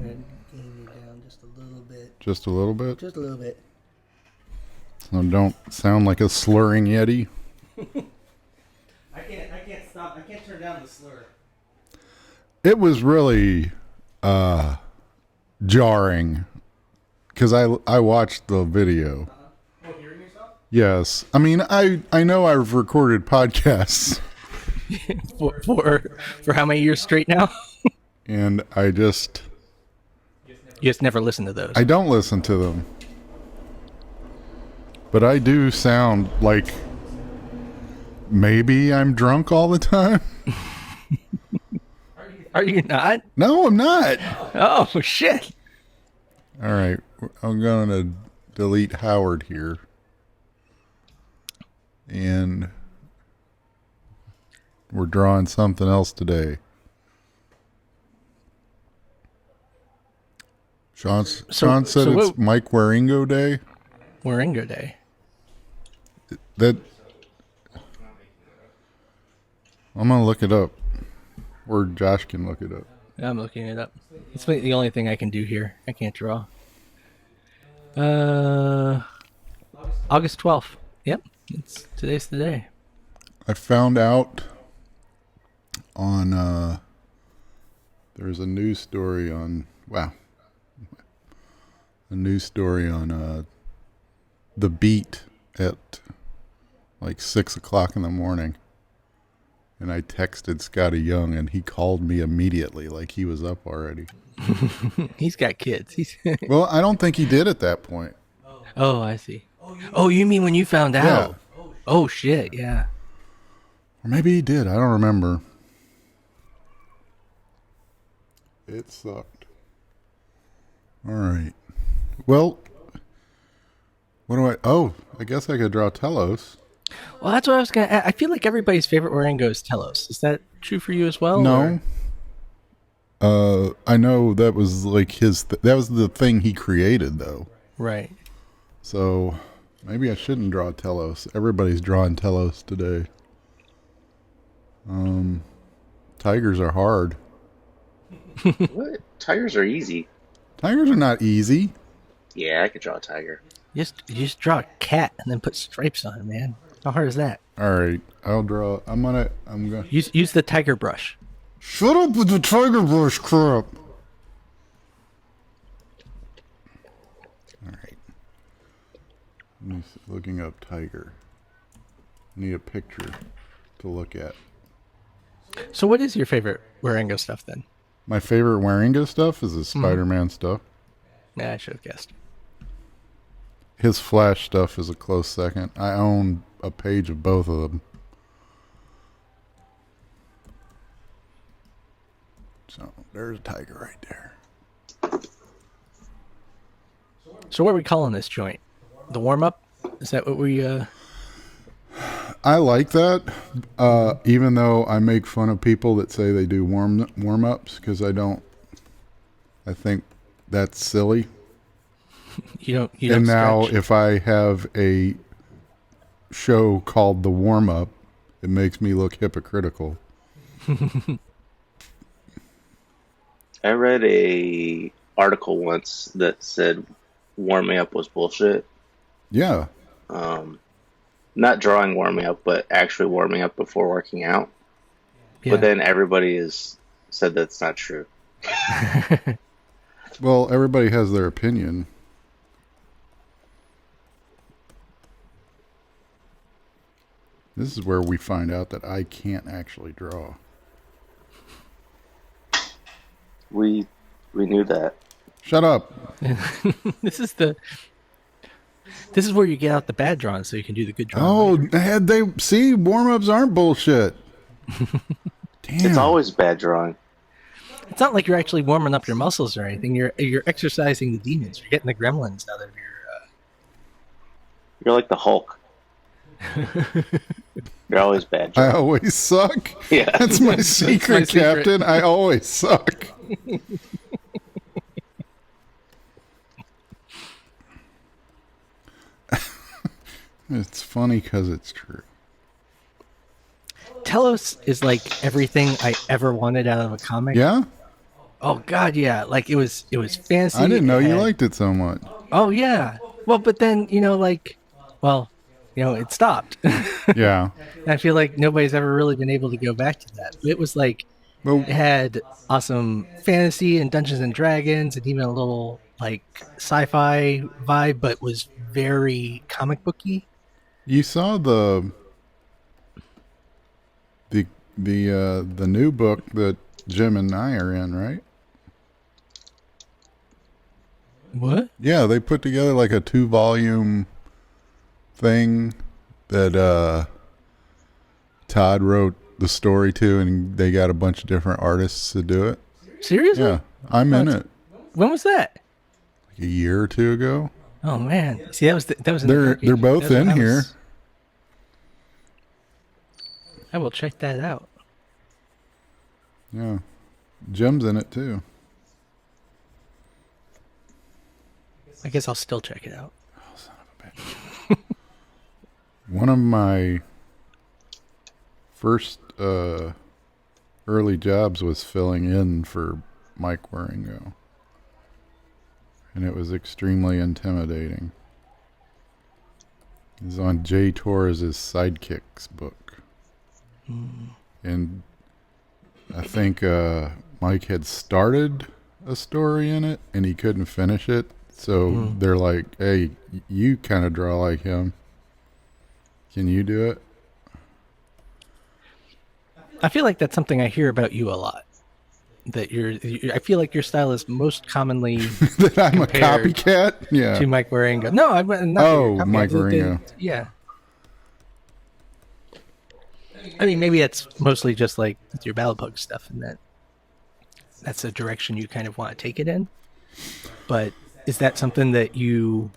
gain you down just a little bit. Just a little bit? Just a little bit. So don't sound like a slurring Yeti. I can't stop. I can't turn down the slur. It was really jarring because I watched the video. Oh, hearing yourself? Yes. I mean, I know I've recorded podcasts. for how many years straight now? And I just... You just never listen to those. I don't listen to them. But I do sound like maybe I'm drunk all the time. Are you not? No, I'm not. Oh, shit. All right. I'm going to delete Howard here. And we're drawing something else today. Sean said it's Mike Wieringo Day. Wieringo Day. That I'm gonna look it up, or Josh can look it up. I'm looking it up. It's the only thing I can do here. I can't draw. August 12th. Yep, today's the day. I found out on there's a news story on The Beat at like 6 o'clock in the morning, and I texted Scotty Young, and he called me immediately, like he was up already. He's got kids. Well, I don't think he did at that point. Oh, I see. Oh, you mean when you found out? Yeah. Oh, shit, yeah. Or maybe he did. I don't remember. It sucked. All right. Well, I guess I could draw Telos. Well, that's what I was going to... I feel like everybody's favorite Wieringo is Telos. Is that true for you as well? No. I know that was like that was the thing he created, though. Right. So maybe I shouldn't draw Telos. Everybody's drawing Telos today. Tigers are hard. What? Tigers are easy. Tigers are not easy. Yeah, I could draw a tiger. You just draw a cat and then put stripes on it, man. How hard is that? All right, I'll draw. I'm gonna. Use the tiger brush. Shut up with the tiger brush crap. All right. Looking up tiger. Need a picture to look at. So what is your favorite Wieringo stuff then? My favorite Wieringo stuff is the Spider-Man stuff. Yeah, I should have guessed. His Flash stuff is a close second. I own a page of both of them. So there's a tiger right there. So what are we calling this joint? The warm-up? Is that what we... I like that, even though I make fun of people that say they do warm-ups, because I don't. I think that's silly. You don't and now, stretch. If I have a show called The Warm-Up, it makes me look hypocritical. I read a article once that said warming up was bullshit. Yeah. Not drawing warming up, but actually warming up before working out. Yeah. But then everybody has said that's not true. Well, everybody has their opinion. This is where we find out that I can't actually draw. We knew that. Shut up. This is where you get out the bad drawing so you can do the good drawing. Oh, see, warm-ups aren't bullshit. Damn. It's always bad drawing. It's not like you're actually warming up your muscles or anything. You're exercising the demons. You're getting the gremlins out of your... You're like the Hulk. You're always bad drawing. I always suck? Yeah. That's my secret, Captain. I always suck. It's funny because it's true. Telos is like everything I ever wanted out of a comic. Yeah? Oh God, yeah. Like it was fancy. I didn't know It you had- liked it so much. Oh yeah. Well, but then well, it stopped. Yeah. I feel like nobody's ever really been able to go back to that. It was like Well, it had awesome fantasy and Dungeons and Dragons, and even a little like sci-fi vibe, but was very comic booky. you saw the the new book that Jim and I are in, right? What? Yeah, they put together like a 2-volume thing that Todd wrote the story to, and they got a bunch of different artists to do it. Seriously? Yeah, I'm in it. When was that? Like a year or two ago. Oh man! See, that was in the They're dark ages. both in here. I will check that out. Yeah, Jim's in it too. I guess I'll still check it out. One of my first early jobs was filling in for Mike Wieringo, and it was extremely intimidating. It was on Jay Torres' Sidekicks book, and I think Mike had started a story in it, and he couldn't finish it, so they're like, "Hey, you kind of draw like him. Can you do it?" I feel like that's something I hear about you a lot. That I feel like your style is most commonly That I'm a compared copycat? Yeah. to Mike Wieringo. No, I'm not. Oh, Mike Wieringo. Yeah. I mean, maybe it's mostly just like with your Battle Bug stuff, and that's a direction you kind of want to take it in. But is that something that you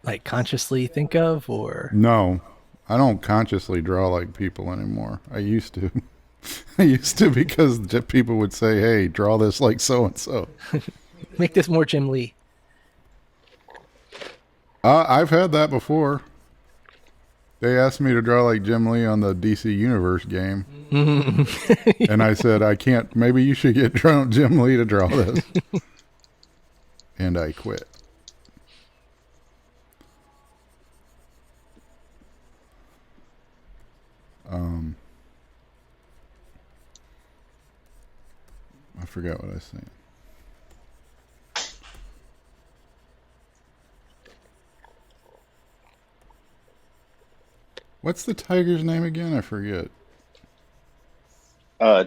like consciously think of, or No, I don't consciously draw like people anymore. I used to. I used to, because people would say, "Hey, draw this like so and so." make this more Jim Lee? I've had that before. They asked me to draw like Jim Lee on the DC Universe game, and I said, "I can't. Maybe you should get Jim Lee to draw this," and I quit. I forgot what I was saying. What's the tiger's name again? I forget.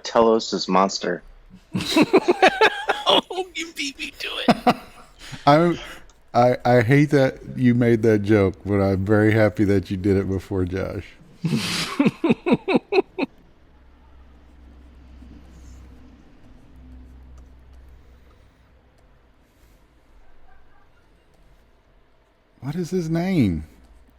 Telos is monster. Oh, you beat me to it. I hate that you made that joke, but I'm very happy that you did it before Josh. What is his name?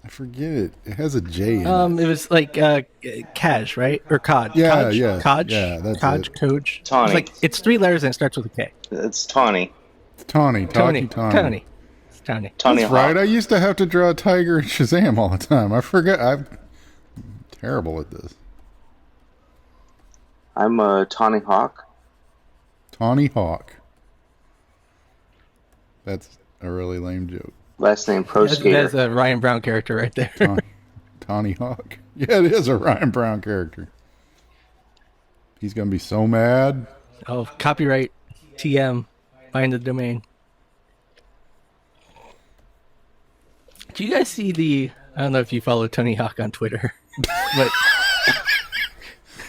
I forget it. It has a J in it. It was like Kaj, right? Or Cod. Yeah, Kaj? yeah, Kaj? yeah, that's Kaj, it. Coach. Tawny. It's 3 letters and it starts with a K. It's Tawny. It's Tawny. Tony. Tawny. Tony. It's Tony. Tawny That's Hawk. right. I used to have to draw a tiger in Shazam all the time. I forget. I'm terrible at this. I'm Tawny Hawk. Tawny Hawk. That's a really lame joke. Last name Pro Skater. That's a Ryan Brown character right there. Tawny Hawk. Yeah, it is a Ryan Brown character. He's going to be so mad. Oh, copyright TM. Find the domain. Do you guys see I don't know if you follow Tony Hawk on Twitter, but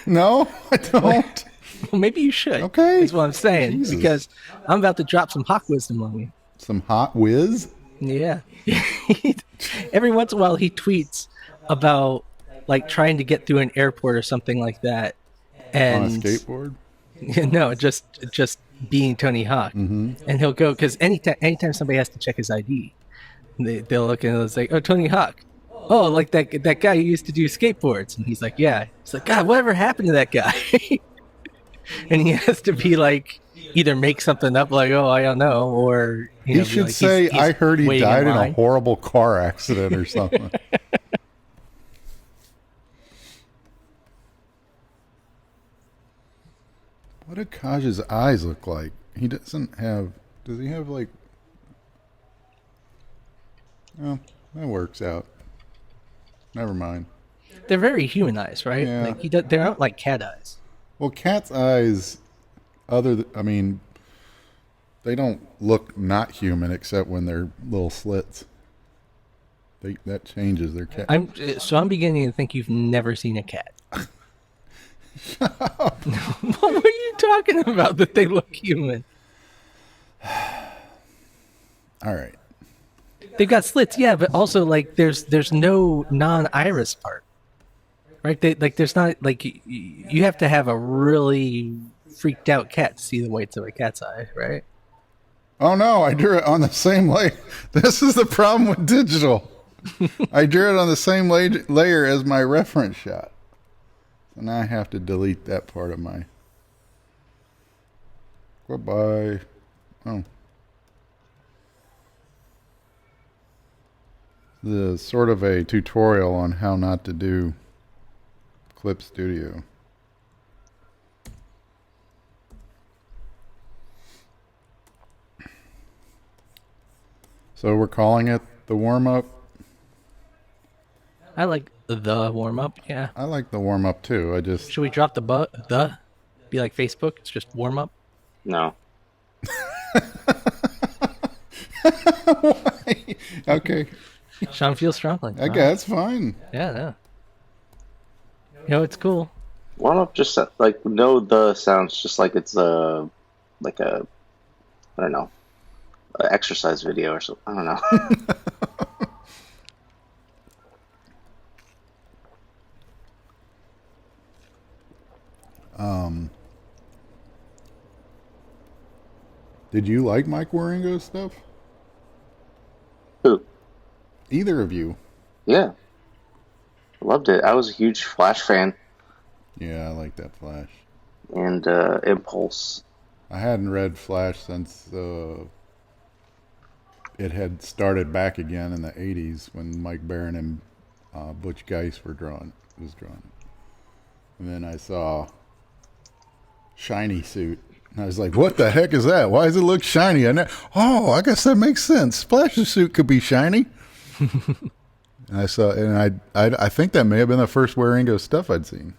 No, I don't. well, maybe you should. Okay. That's what I'm saying. Jesus. Because I'm about to drop some Hawk wisdom on you. Some hot whiz. Yeah. Every once in a while he tweets about like trying to get through an airport or something like that. And On a skateboard. no, just being Tony Hawk. And he'll go, because anytime somebody has to check his ID, they'll look and it's like, oh, Tony Hawk. Oh, like that guy who used to do skateboards. And he's like, yeah. It's like, God, whatever happened to that guy? And he has to be like, either make something up like, oh, I don't know, or He should say, I heard he died in a line. horrible car accident or something. What do Kaj's eyes look like? he doesn't have. Does he have like? Well, that works out. Never mind. They're very humanized, right? Yeah. Like they aren't like cat eyes. Well, cat's eyes, I mean, they don't look not human except when they're little slits. That changes their cat. I'm beginning to think you've never seen a cat. What were you talking about that they look human? All right. They've got slits, yeah, but also like there's no non-iris part, right? There's not like you have to have a really freaked out cat to see the whites of a cat's eye, right? Oh no, I drew it on the same layer. This is the problem with digital. I drew it on the same layer as my reference shot. So now I have to delete that part of my. Goodbye. Oh. The sort of a tutorial on how not to do Clip Studio. So we're calling it the warm-up. I like the warm up, yeah. I like the warm-up too. I just Should we drop the be like Facebook? It's just warm up. No. Why? Okay. Sean feels strongly. I guess it's fine. Yeah, no. You know, it's cool. Warm up just like no the sounds just like it's like a I don't know, a exercise video or something. I don't know. Did you like Mike Wieringo's stuff? Who? Either of you? Yeah, loved it. I was a huge Flash fan Yeah, I like that Flash. and Impulse. I hadn't read Flash since it had started back again in the 80s when Mike Barron and Butch Geist was drawing it. And then I saw Shiny Suit. And I was like, what the heck is that? Why does it look shiny? I guess that makes sense. Flash's suit could be shiny. And I think that may have been the first Wieringo stuff I'd seen.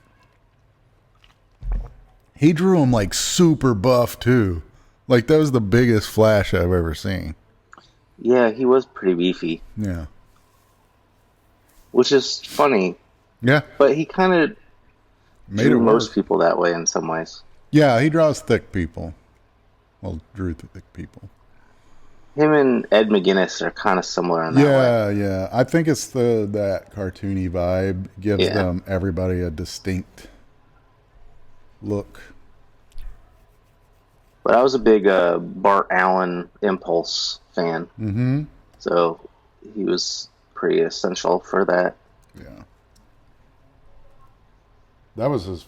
He drew him like super buff too. Like that was the biggest Flash I've ever seen. Yeah, he was pretty beefy, Yeah. which is funny. Yeah. But he kind of Made it drew work. most people that way in some ways. Yeah, he draws thick people. Well, drew thick people. Him and Ed McGuinness are kind of similar in that way. Yeah. I think it's that cartoony vibe gives Yeah. them everybody a distinct look. But I was a big Bart Allen Impulse fan. Mm-hmm. So he was pretty essential for that. Yeah. That was his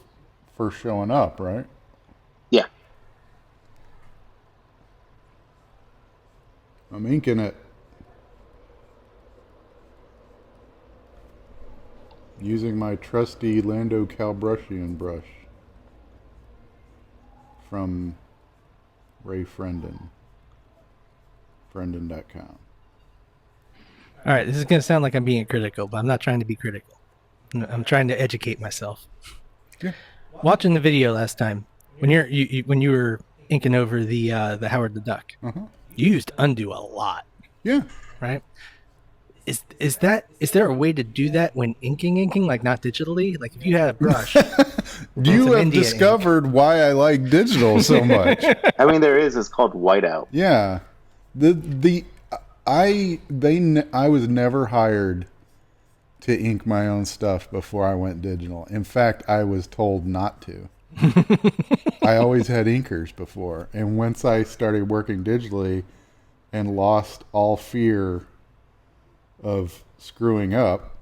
first showing up, right? Yeah. I'm inking it. Using my trusty Lando Calrissian brush from Ray Frienden. Frienden.com. All right, this is going to sound like I'm being critical, but I'm not trying to be critical. I'm trying to educate myself. Yeah. Watching the video last time, when when you were inking over the Howard the Duck, Uh-huh. you used undo a lot, Yeah. right? Is there a way to do that when inking, like not digitally? Like if you had a brush, You some have Indian discovered why I like digital so much. I mean, there is. It's called whiteout. Yeah. I was never hired to ink my own stuff before I went digital. In fact, I was told not to. I always had inkers before. And once I started working digitally and lost all fear of screwing up,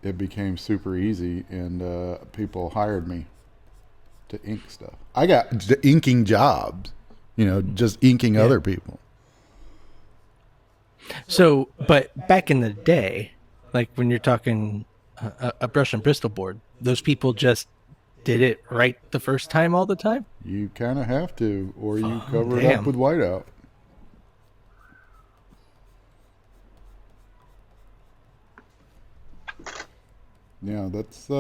it became super easy, and people hired me to ink stuff. I got inking jobs, just inking other people. So, but back in the day, like when you're talking a brush and Bristol board, those people just did it right the first time all the time? You kind of have to, or you cover it damn. up with whiteout. Yeah, that's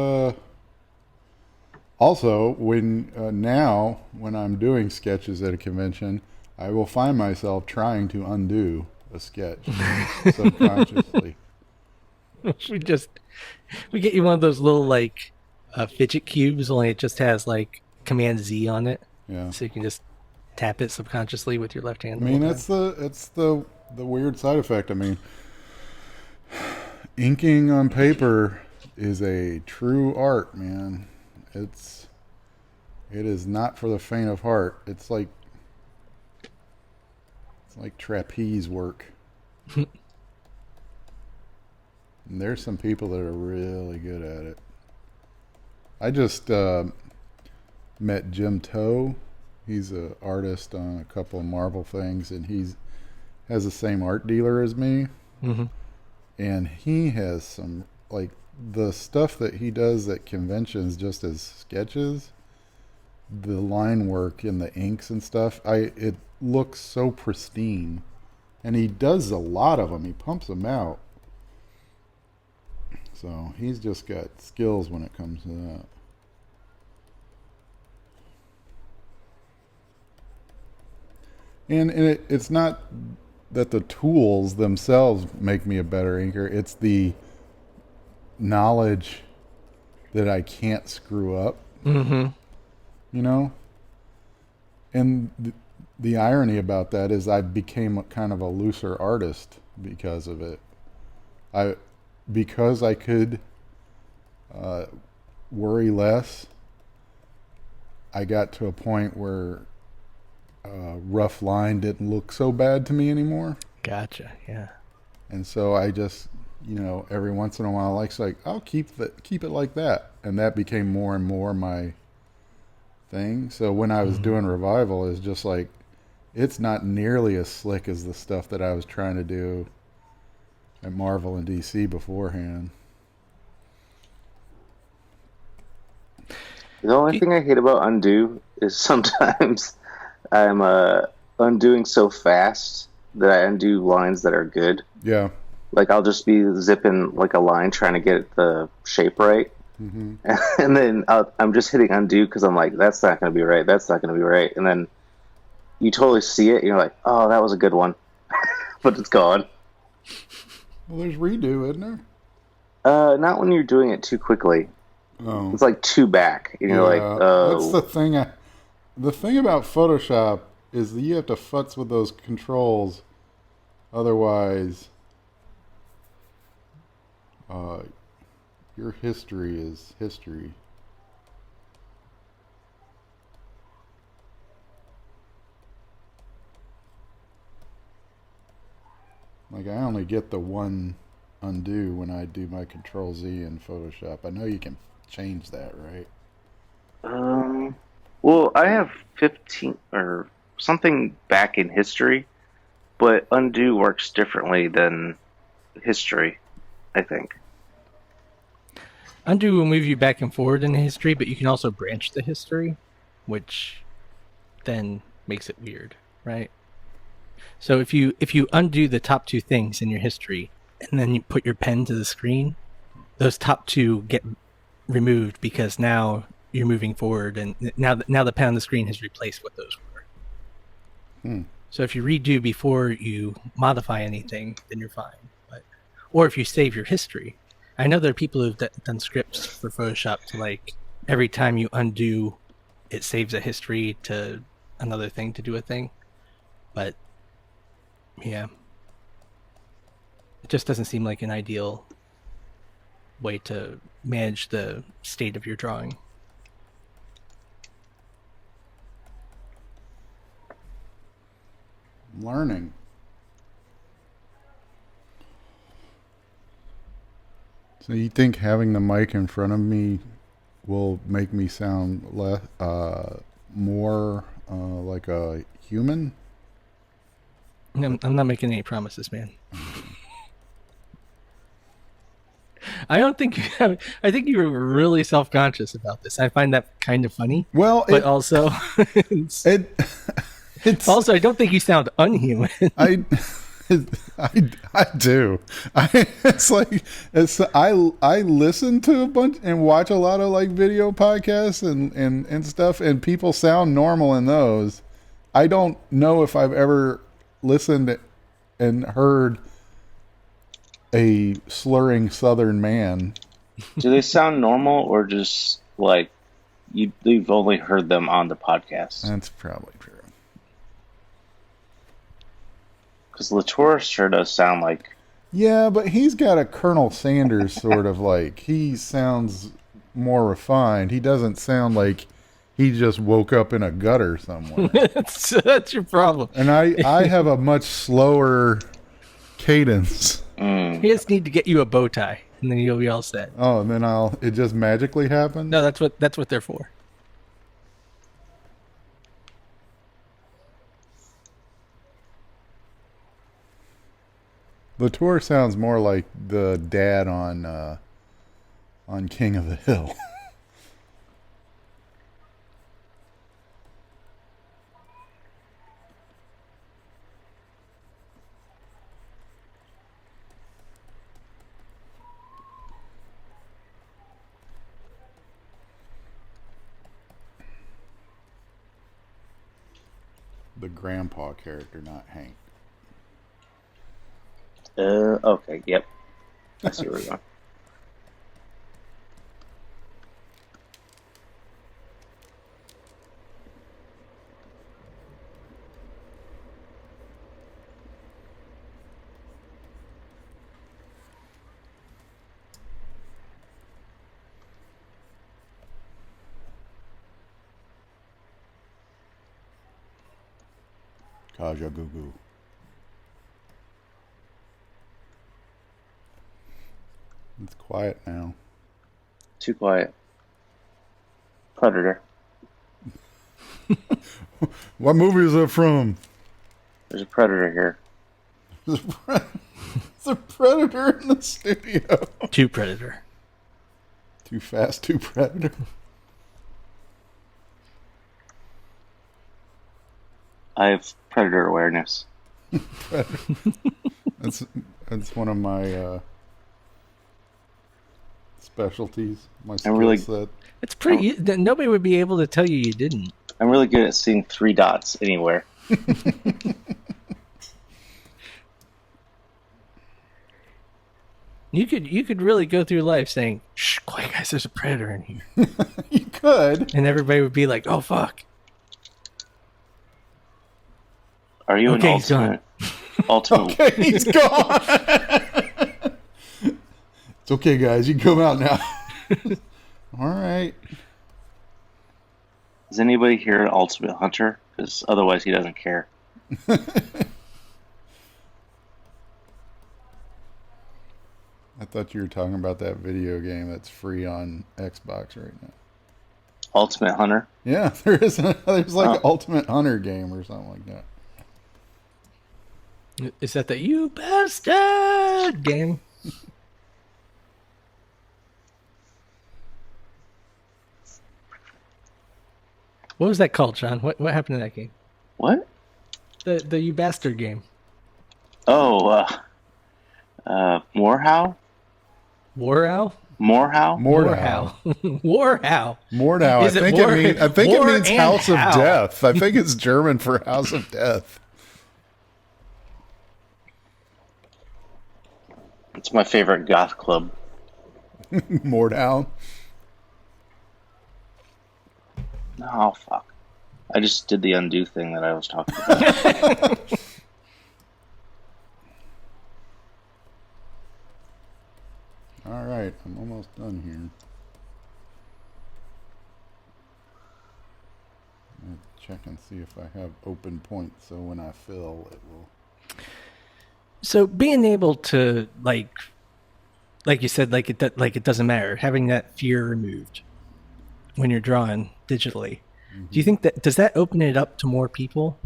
also when now when I'm doing sketches at a convention, I will find myself trying to undo a sketch subconsciously. we get you one of those little like fidget cubes, only it just has like Command Z on it, Yeah, so you can just tap it subconsciously with your left hand. I mean it's the weird side effect. I mean, inking on paper is a true art, man. It is not for the faint of heart. It's like trapeze work. And there's some people that are really good at it. I just met Jim Toe. He's an artist on a couple of Marvel things, and has the same art dealer as me. Mm-hmm. And he has some, like, the stuff that he does at conventions just as sketches, the line work and the inks and stuff, it looks so pristine. And he does a lot of them. He pumps them out. So he's just got skills when it comes to that. And it's not that the tools themselves make me a better inker. It's the knowledge that I can't screw up. Mm-hmm. You know? And the irony about that is I became a kind of a looser artist because of it. Because I could worry less, I got to a point where rough line didn't look so bad to me anymore. Gotcha. Yeah. And so I just, every once in a while, like I'll keep it like that, and that became more and more my thing. So when I was doing Revival, it's just like it's not nearly as slick as the stuff that I was trying to do at Marvel and DC beforehand. The only thing I hate about undo is sometimes I'm undoing so fast that I undo lines that are good. Yeah. Like I'll just be zipping like a line trying to get the shape right. Mm-hmm. And then I'm just hitting undo because I'm like, that's not going to be right. That's not going to be right. And then you totally see it and you're like, oh, that was a good one. But it's gone. Well, there's redo, isn't there? Not when you're doing it too quickly. Oh. It's like two back. And you're like, oh. That's the thing. The thing about Photoshop is that you have to futz with those controls. Otherwise, your history is history. Like, I only get the one undo when I do my Control Z in Photoshop. I know you can change that, right? Well, I have 15 or something back in history, but undo works differently than history, I think. Undo will move you back and forward in history, but you can also branch the history, which then makes it weird, right? So if you undo the top two things in your history and then you put your pen to the screen, those top two get removed because now you're moving forward, and now the pen on the screen has replaced what those were. So if you redo before you modify anything, then you're fine. Or if you save your history. I know there are people who've done scripts for Photoshop to, like, every time you undo, it saves a history to another thing to do a thing. But yeah, it just doesn't seem like an ideal way to manage the state of your drawing. Learning. So you think having the mic in front of me will make me sound more like a human? I'm not making any promises, man. I don't think you have. I think you were really self-conscious about this. I find that kind of funny. Well, but also, it's also I don't think you sound unhuman. I do. I listen to a bunch and watch a lot of like video podcasts and stuff, and people sound normal in those. I don't know if I've ever listened and heard a slurring Southern man. Do they sound normal or just like you've only heard them on the podcast? That's probably true. Because Latour sure does sound like... Yeah, but he's got a Colonel Sanders sort of like... He sounds more refined. He doesn't sound like he just woke up in a gutter somewhere. That's your problem. And I have a much slower cadence. He just need to get you a bow tie, and then you'll be all set. Oh, and then it just magically happens? No, that's what they're for. Latour sounds more like the dad on King of the Hill. The grandpa character, not Hank. Okay, yep. I see where we're going. Kaja Gugu. It's quiet now. Too quiet. Predator. What movie is that from? There's a predator here. There's a predator in the studio. Two Predator. Too fast, too predator. I have predator awareness. That's one of my specialties. My skill set. It's pretty. Nobody would be able to tell you didn't. I'm really good at seeing 3 dots anywhere. You could really go through life saying, "Shh, quiet guys, there's a predator in here." You could, and everybody would be like, "Oh fuck." Are you an ultimate? Okay, he's gone. It's okay, guys. You can come out now. All right. Is anybody here an ultimate hunter? Because otherwise he doesn't care. I thought you were talking about that video game that's free on Xbox right now. Ultimate Hunter? Yeah, there's like an Ultimate Hunter game or something like that. Is that the You Bastard game? What was that called, Sean? What happened to that game? What? The You Bastard game. Oh, Morehow? Warhow? Morehow? Mordhau. Warhow. Mordhau. I think it means House of Death. I think it's German for House of Death. It's my favorite goth club. Mordhau. Oh, fuck. I just did the undo thing that I was talking about. All right, I'm almost done here. I'm going to check and see if I have open points, so when I fill, it will... So being able to, like you said, like it doesn't matter, having that fear removed when you're drawing digitally. Mm-hmm. Do you think does that open it up to more people?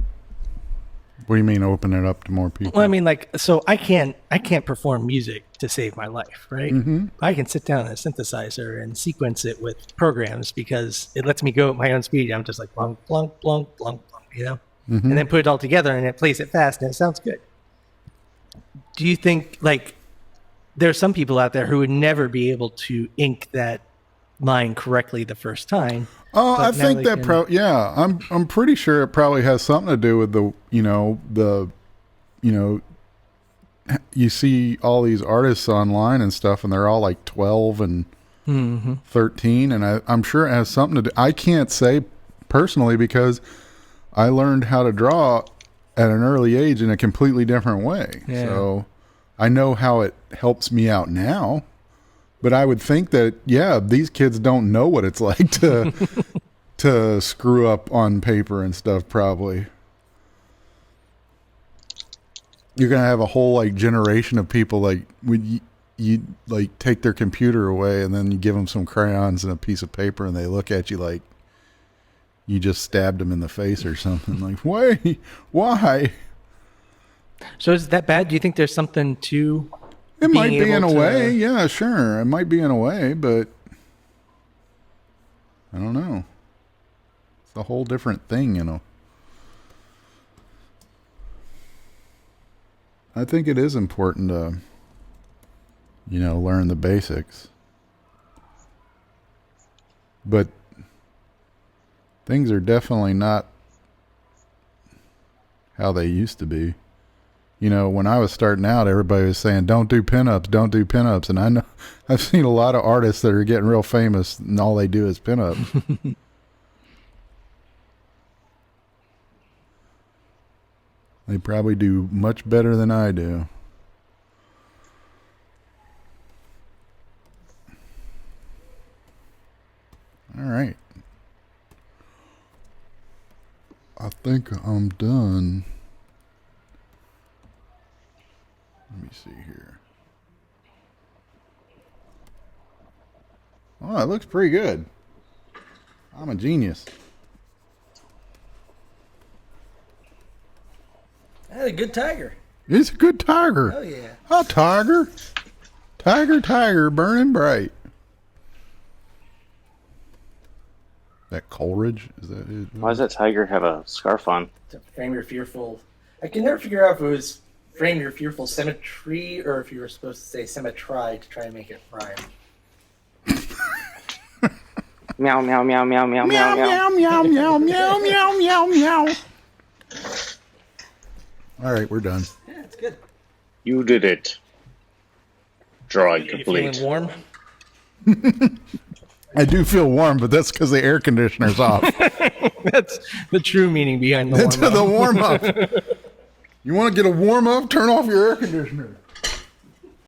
What do you mean open it up to more people? Well, I mean, like, so I can't perform music to save my life, right? I can sit down on a synthesizer and sequence it with programs because it lets me go at my own speed. I'm just like blunk, blunk, blunk, blunk, blunk, you know, and then put it all together and it plays it fast and it sounds good. Do you think like there's some people out there who would never be able to ink that line correctly the first time? Oh, I think that I'm pretty sure it probably has something to do with you see all these artists online and stuff, and they're all like 12 and 13, and I'm sure it has something to do. I can't say personally because I learned how to draw at an early age in a completely different way. Yeah. So I know how it helps me out now, but I would think that, these kids don't know what it's like to screw up on paper and stuff probably. You're going to have a whole like generation of people like when you like take their computer away and then you give them some crayons and a piece of paper and they look at you like you just stabbed them in the face or something. Like, wait, why? So is that bad? Do you think there's something to it might be in a way. Yeah, sure. It might be in a way, but I don't know. It's a whole different thing, you know. I think it is important to, learn the basics. But things are definitely not how they used to be. When I was starting out, everybody was saying, don't do pinups, don't do pinups. And I know I've seen a lot of artists that are getting real famous and all they do is pinups. They probably do much better than I do. All right. I think I'm done. Let me see here. Oh, it looks pretty good. I'm a genius. That's a good tiger. It's a good tiger. Oh, yeah. Oh, tiger. Tiger, burning bright. That Coleridge? Is that it? Why does that tiger have a scarf on? To frame your fearful. I can never figure out if it was frame your fearful symmetry or if you were supposed to say symmetry to try and make it rhyme. Meow, meow, meow, meow, meow, meow, meow, meow, meow, meow, meow, meow, meow. All right, we're done. Yeah, it's good. You did it. Drawing You complete. feeling warm? I do feel warm, but that's because the air conditioner's off. That's the true meaning behind the That's warm-up. the warm-up. You want to get a warm-up? Turn off your air conditioner.